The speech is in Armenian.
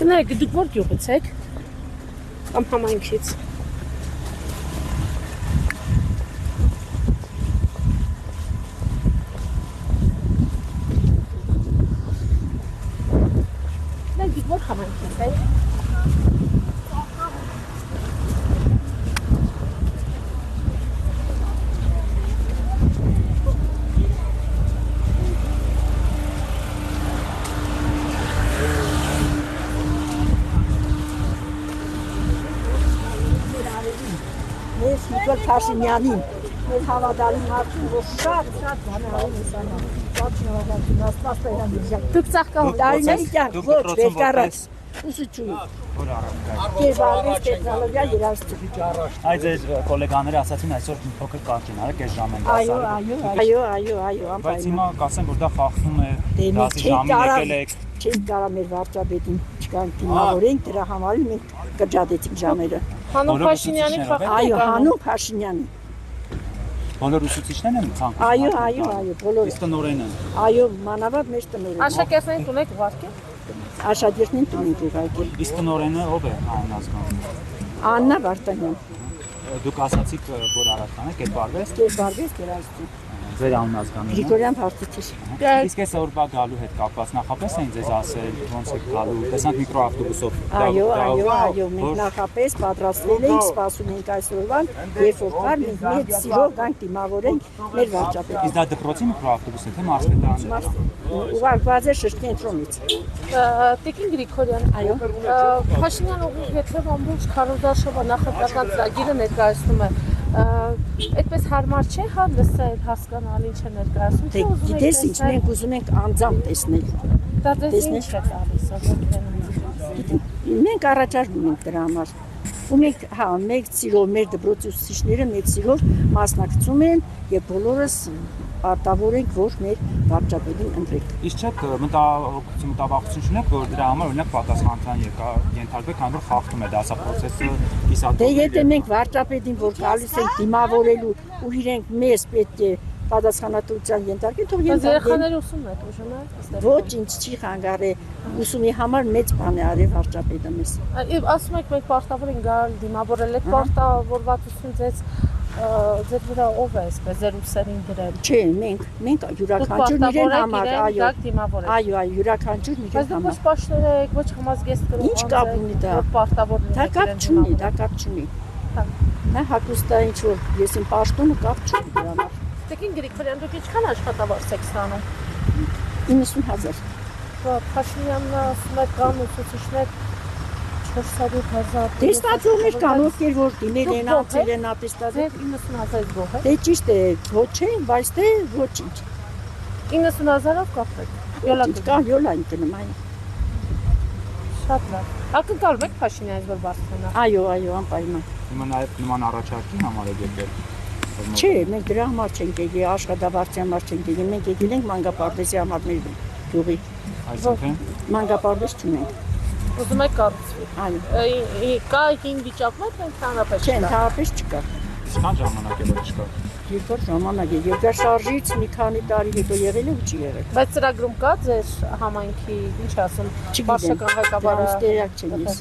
Կներեք, դուք որ գյուղից եք, կամ համայնքից։ Կներեք, դուք որ համայնքից եք։ Նիկոլ Փաշինյանին, մեր հավատալի մարդուն, որ շատ բանալին է սանում, շատ շնորհակալություն, Աստված տերան իրժակ։ Դուք ծաղկահոտ տարիների կյանք, ոչ, վերկարած, ուսուցչուի, կերվարվես տեխնոլոգիա երաժշտություն։ Այ ձեր կոլեգաները ասացին այսօր մի փոքր կարճ են արել, կես ժամ են Այո, բայց հիմա կասեմ, որ դա խախտում է, դասի ժամին եկել եք։ Չենք կարա մեր վարչապետին չկանք դիմավորենք, դրա համար մենք կջադեցինք ժամերը։ Հանուն Փաշինյանի խախտում։ Այո, Հանուն Փաշինյանի։ Բոլոր ուսուցիչներն են ցանկանում։ Այո, բոլորը։ Իսկ տնօրենն են։ Այո, մանավանդ մեր տնօրենը։ Աշակերտներին տունեք ուղարկել։ Աշակերտներին տունենք ուղարկել։ Իսկ տնօրենը ով է անհասկանում։ Աննա Վարդանյան։ Դուք ասացիք, որ Արարատան եք, Կերպարվես։ Կերպարվես երաժշտություն։ Ձեր անուն ազգանունը։ Գրիգորյան Վարդուտիշ։ Իսկ այս օրվա գալու հետ կապված նախապես էին ձեզ ասել, ոնց եք գալու, տեսանք միկրոավտոբուսով։ Այո, մենք նախապես պատրաստվել ենք, սպասում ենք այս օրվան, երբ որ կար, մենք մեծ սիրով գանք դիմավորենք մեր վարչապետին։ Իսկ դա դպրոցի միկրոավտոբուս է, թե մարզպետարանի։ Ուղարկված է Շրջենտրոնից։ Տիկին Գրիգորյան, այո, Փաշինյան ուղիղ հետև ամբողջ Քարոզարշավը նախընտրական ծրագիրը ներկայացնում է։ Այդպես հարմար չէ հա լսել, հասկանալ ինչ է ներկայացնում։ Դե գիտես ինչ, մենք ուզում ենք անձամբ տեսնել։ Դա դες ինչ է տալիս ոգենում։ Մենք առաջարկում ենք դրա համար։ Ու մենք, հա, մեծ սիրով մեր դպրոցի ուսուցիչները մեծ սիրով մասնակցում են եւ բոլորս արտավոր ենք, որ մեր վարչապետին ընտրենք։ Իսկ չեք մտավախություն չունեք, որ դրա համար օրինակ պատասխանատվության ենթարկվեք, քանի որ խախտում է դասապրոցեսը կիսատու։ Դե եթե մենք վարչապետին որ գալիս ենք դիմավորելու ու իրենք մեզ պետք է պատասխանատվության ենթարկեն, թող ենթարկեն։ Երեխաների ուսումն եք ուժում է։ Ոչինչ չի խանգարել, ուսումի համար մեծ բան է արել վարչապետը մեզ։ Ասում եք մենք պարտավոր ենք գալ դիմավորել եք պարտավորվածություն ձեր վրա ով է այսպես ձեր ուսերին դրել։ Չէ, մենք յուրաքանչյուրն իրեն համար, այո, յուրաքանչյուրն իրեն համար։ Բայց ոչ պաշտոն եք, ոչ համազգեստ կրում։ Ինչ կապ ունի դա։ Պարտավոր դա կապ չունի։ Նա հակոստա ինչ որ ես իմ պաշտոնը կապ չունի դրա համար։ Տիկին Գրիգորյան, դուք ինչքան աշխատավարձ եք ստանում։ 90,000։ Փաշինյանն ասում է կան ուսուցիչներ 400,000։ Դե ստացողներ կան, ովքեր որ դիմել են, անցել են ատեստատը։ 90,000 գոհ է։ Դե ճիշտ է, ոչ չէ, բայց դե ոչինչ։ 90,000-ով կապեք։ Յոլա ընկնում այն։ Շատ լավ։ Ակնկալում եք Փաշինյանից որ բարձրանա։ Այո, անպայման։ Հիմա նաև նման առաջարկի համար եք եկել։ Չէ, մենք դրա համար չենք եկել, աշխատավարձի համար չենք եկել, մենք եկել ենք մանկապարտեզի համար մեր գյուղի։ Այսինքն մանկապարտեզ չունենք։ Ուզում եք կառուցվի։ Այո։ Կա հին վիճակում եք ընդհանրապես։ Չէ, ընդհանրապես չկա։ Ինչքան ժամանակ է որ չկա։ Երկար ժամանակ է, երկրաշարժից մի քանի տարի հետո եղել է ու չի եղել։ Բայց ծրագրում կա ձեր համայնքի, ինչ ասում, վարչական ղեկավարը։ Տեղյակ չեմ ես։